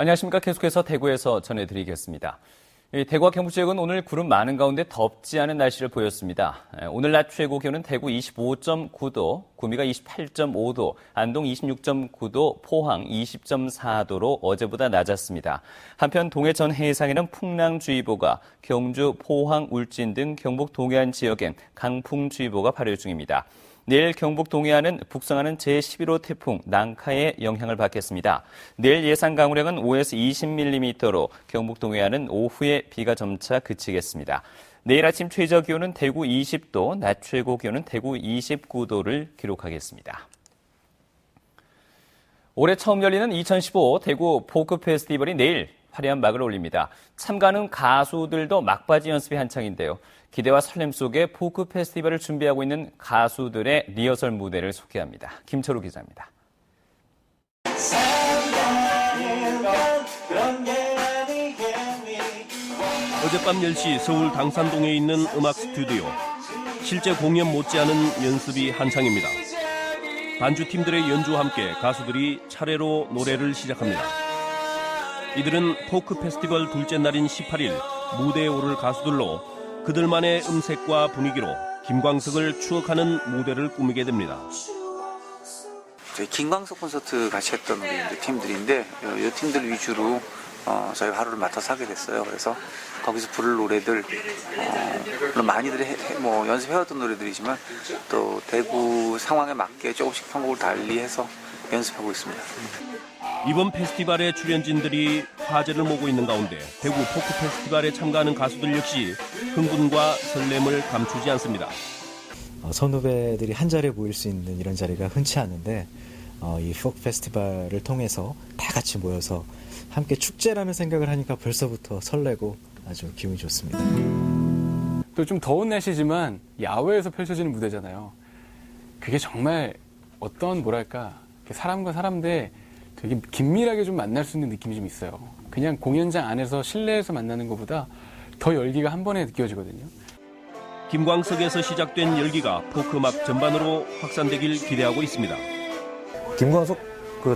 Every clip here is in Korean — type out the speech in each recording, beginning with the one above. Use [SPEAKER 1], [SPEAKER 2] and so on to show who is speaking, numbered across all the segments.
[SPEAKER 1] 안녕하십니까. 계속해서 대구에서 전해드리겠습니다. 대구와 경북 지역은 오늘 구름 많은 가운데 덥지 않은 날씨를 보였습니다. 오늘 낮 최고 기온은 대구 25.9도, 구미가 28.5도, 안동 26.9도, 포항 20.4도로 어제보다 낮았습니다. 한편 동해 전 해상에는 풍랑주의보가, 경주, 포항, 울진 등 경북 동해안 지역엔 강풍주의보가 발효 중입니다. 내일 경북 동해안은 북상하는 제11호 태풍 난카의 영향을 받겠습니다. 내일 예상 강우량은 5에서 20mm로 경북 동해안은 오후에 비가 점차 그치겠습니다. 내일 아침 최저 기온은 대구 20도, 낮 최고 기온은 대구 29도를 기록하겠습니다. 올해 처음 열리는 2015 대구 포크 페스티벌이 내일 화려한 막을 올립니다. 참가하는 가수들도 막바지 연습이 한창인데요. 기대와 설렘 속에 포크 페스티벌을 준비하고 있는 가수들의 리허설 무대를 소개합니다. 김철우 기자입니다.
[SPEAKER 2] 어젯밤 10시 서울 당산동에 있는 음악 스튜디오. 실제 공연 못지않은 연습이 한창입니다. 반주팀들의 연주와 함께 가수들이 차례로 노래를 시작합니다. 이들은 포크 페스티벌 둘째 날인 18일 무대에 오를 가수들로 그들만의 음색과 분위기로 김광석을 추억하는 무대를 꾸미게 됩니다.
[SPEAKER 3] 저희 김광석 콘서트 같이 했던 우리 팀들인데 이 팀들 위주로 저희 하루를 맡아서 하게 됐어요. 그래서 거기서 부를 노래들 물론 많이들 연습해왔던 노래들이지만 또 대구 상황에 맞게 조금씩 편곡을 달리해서 연습하고 있습니다.
[SPEAKER 2] 이번 페스티벌의 출연진들이 화제를 모으고 있는 가운데 대구 포크 페스티벌에 참가하는 가수들 역시 흥분과 설렘을 감추지 않습니다.
[SPEAKER 4] 선후배들이 한 자리에 모일 수 있는 이런 자리가 흔치 않은데 이 포크 페스티벌을 통해서 다 같이 모여서 함께 축제라는 생각을 하니까 벌써부터 설레고 아주 기분이 좋습니다.
[SPEAKER 5] 또 좀 더운 날씨지만 야외에서 펼쳐지는 무대잖아요. 그게 정말 어떤 사람과 사람들 되게 긴밀하게 좀 만날 수 있는 느낌이 좀 있어요. 그냥 공연장 안에서 실내에서 만나는 것보다 더 열기가 한 번에 느껴지거든요.
[SPEAKER 2] 김광석에서 시작된 열기가 포크 음악 전반으로 확산되길 기대하고 있습니다.
[SPEAKER 6] 김광석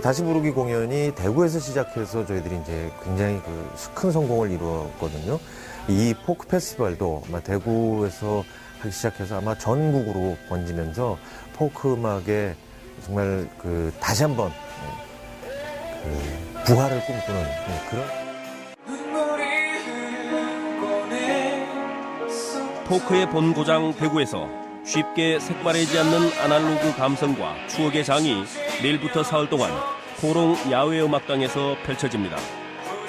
[SPEAKER 6] 다시 부르기 공연이 대구에서 시작해서 저희들이 이제 굉장히 큰 성공을 이루었거든요. 이 포크 페스티벌도 아마 대구에서 하기 시작해서 아마 전국으로 번지면서 포크 음악에 정말 다시 한번 부활을 꿈꾸는 그런.
[SPEAKER 2] 포크의 본고장 대구에서 쉽게 색바래지 않는 아날로그 감성과 추억의 장이 내일부터 사흘 동안 코롱 야외음악당에서 펼쳐집니다.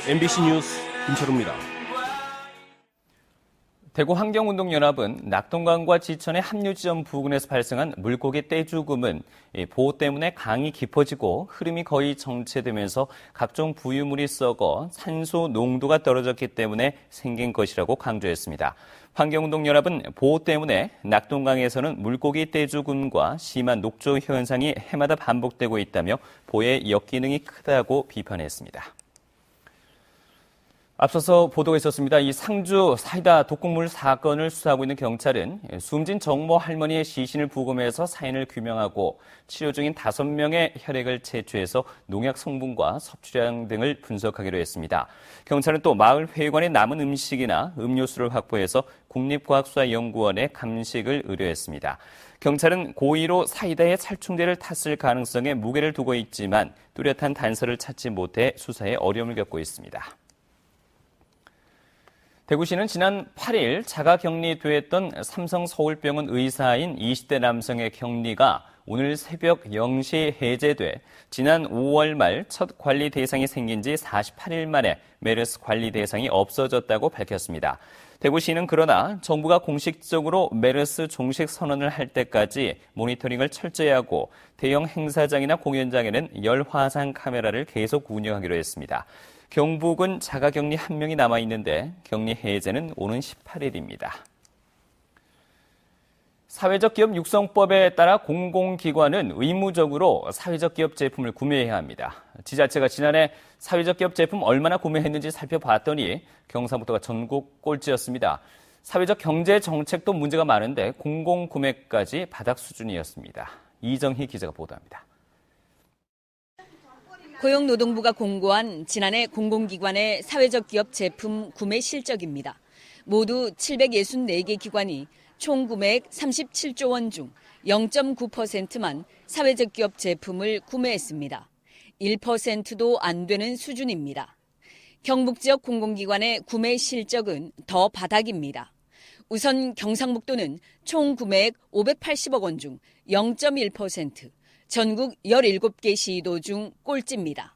[SPEAKER 2] MBC 뉴스 김철우입니다.
[SPEAKER 1] 대구환경운동연합은 낙동강과 지천의 합류지점 부근에서 발생한 물고기 떼죽음은 보호 때문에 강이 깊어지고 흐름이 거의 정체되면서 각종 부유물이 썩어 산소 농도가 떨어졌기 때문에 생긴 것이라고 강조했습니다. 환경운동연합은 보호 때문에 낙동강에서는 물고기 떼죽음과 심한 녹조 현상이 해마다 반복되고 있다며 보호의 역기능이 크다고 비판했습니다. 앞서서 보도가 있었습니다. 이 상주 사이다 독극물 사건을 수사하고 있는 경찰은 숨진 정모 할머니의 시신을 부검해서 사인을 규명하고 치료 중인 5명의 혈액을 채취해서 농약 성분과 섭취량 등을 분석하기로 했습니다. 경찰은 또 마을 회관에 남은 음식이나 음료수를 확보해서 국립과학수사연구원에 감식을 의뢰했습니다. 경찰은 고의로 사이다의 살충제를 탔을 가능성에 무게를 두고 있지만 뚜렷한 단서를 찾지 못해 수사에 어려움을 겪고 있습니다. 대구시는 지난 8일 자가격리됐던 삼성서울병원 의사인 20대 남성의 격리가 오늘 새벽 0시 해제돼 지난 5월 말 첫 관리 대상이 생긴 지 48일 만에 메르스 관리 대상이 없어졌다고 밝혔습니다. 대구시는 그러나 정부가 공식적으로 메르스 종식 선언을 할 때까지 모니터링을 철저히 하고 대형 행사장이나 공연장에는 열화상 카메라를 계속 운영하기로 했습니다. 경북은 자가격리 1명이 남아있는데 격리 해제는 오는 18일입니다. 사회적 기업 육성법에 따라 공공기관은 의무적으로 사회적 기업 제품을 구매해야 합니다. 지자체가 지난해 사회적 기업 제품 얼마나 구매했는지 살펴봤더니 경상북도가 전국 꼴찌였습니다. 사회적 경제 정책도 문제가 많은데 공공구매까지 바닥 수준이었습니다. 이정희 기자가 보도합니다.
[SPEAKER 7] 고용노동부가 공고한 지난해 공공기관의 사회적 기업 제품 구매 실적입니다. 모두 764개 기관이 총 구매액 37조 원 중 0.9%만 사회적 기업 제품을 구매했습니다. 1%도 안 되는 수준입니다. 경북 지역 공공기관의 구매 실적은 더 바닥입니다. 우선 경상북도는 총 구매액 580억 원 중 0.1%, 전국 17개 시도 중 꼴찌입니다.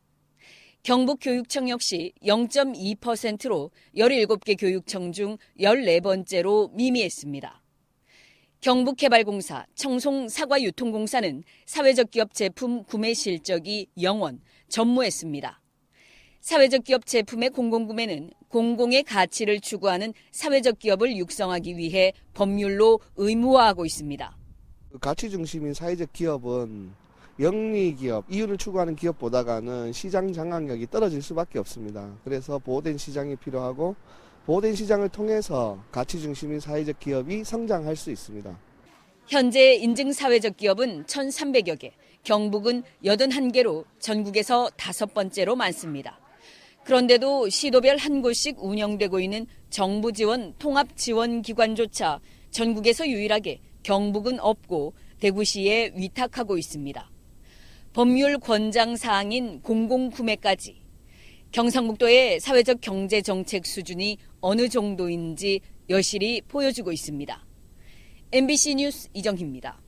[SPEAKER 7] 경북교육청 역시 0.2%로 17개 교육청 중 14번째로 미미했습니다. 경북개발공사, 청송사과유통공사는 사회적 기업 제품 구매 실적이 0원, 전무했습니다. 사회적 기업 제품의 공공구매는 공공의 가치를 추구하는 사회적 기업을 육성하기 위해 법률로 의무화하고 있습니다.
[SPEAKER 8] 가치 중심인 사회적 기업은 영리기업, 이윤을 추구하는 기업보다는 시장 장악력이 떨어질 수밖에 없습니다. 그래서 보호된 시장이 필요하고 보호된 시장을 통해서 가치 중심인 사회적 기업이 성장할 수 있습니다.
[SPEAKER 7] 현재 인증 사회적 기업은 1,300여 개, 경북은 81개로 전국에서 5번째로 많습니다. 그런데도 시도별 한 곳씩 운영되고 있는 정부 지원 통합지원기관조차 전국에서 유일하게 경북은 없고 대구시에 위탁하고 있습니다. 법률 권장 사항인 공공구매까지 경상북도의 사회적 경제 정책 수준이 어느 정도인지 여실히 보여주고 있습니다. MBC 뉴스 이정희입니다.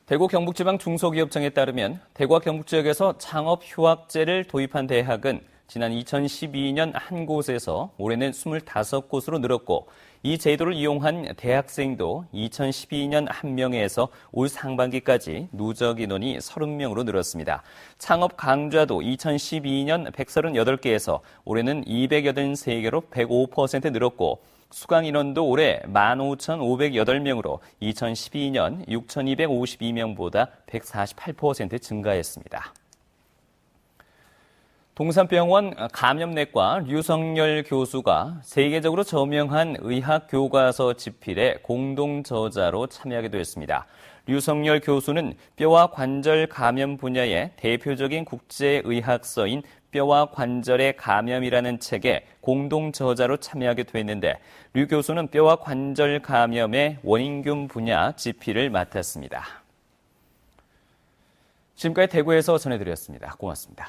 [SPEAKER 1] 대구 경북지방 중소기업청에 따르면 대구와 경북 지역에서 창업 휴학제를 도입한 대학은 지난 2012년 한 곳에서 올해는 25곳으로 늘었고 이 제도를 이용한 대학생도 2012년 1명에서 올 상반기까지 누적 인원이 30명으로 늘었습니다. 창업 강좌도 2012년 138개에서 올해는 283개로 105% 늘었고 수강 인원도 올해 15,508명으로 2012년 6,252명보다 148% 증가했습니다. 동산병원 감염내과 류성열 교수가 세계적으로 저명한 의학 교과서 집필에 공동 저자로 참여하게 됐습니다. 류성열 교수는 뼈와 관절 감염 분야의 대표적인 국제의학서인 뼈와 관절의 감염이라는 책에 공동 저자로 참여하게 됐는데 류 교수는 뼈와 관절 감염의 원인균 분야 집필을 맡았습니다. 지금까지 대구에서 전해드렸습니다. 고맙습니다.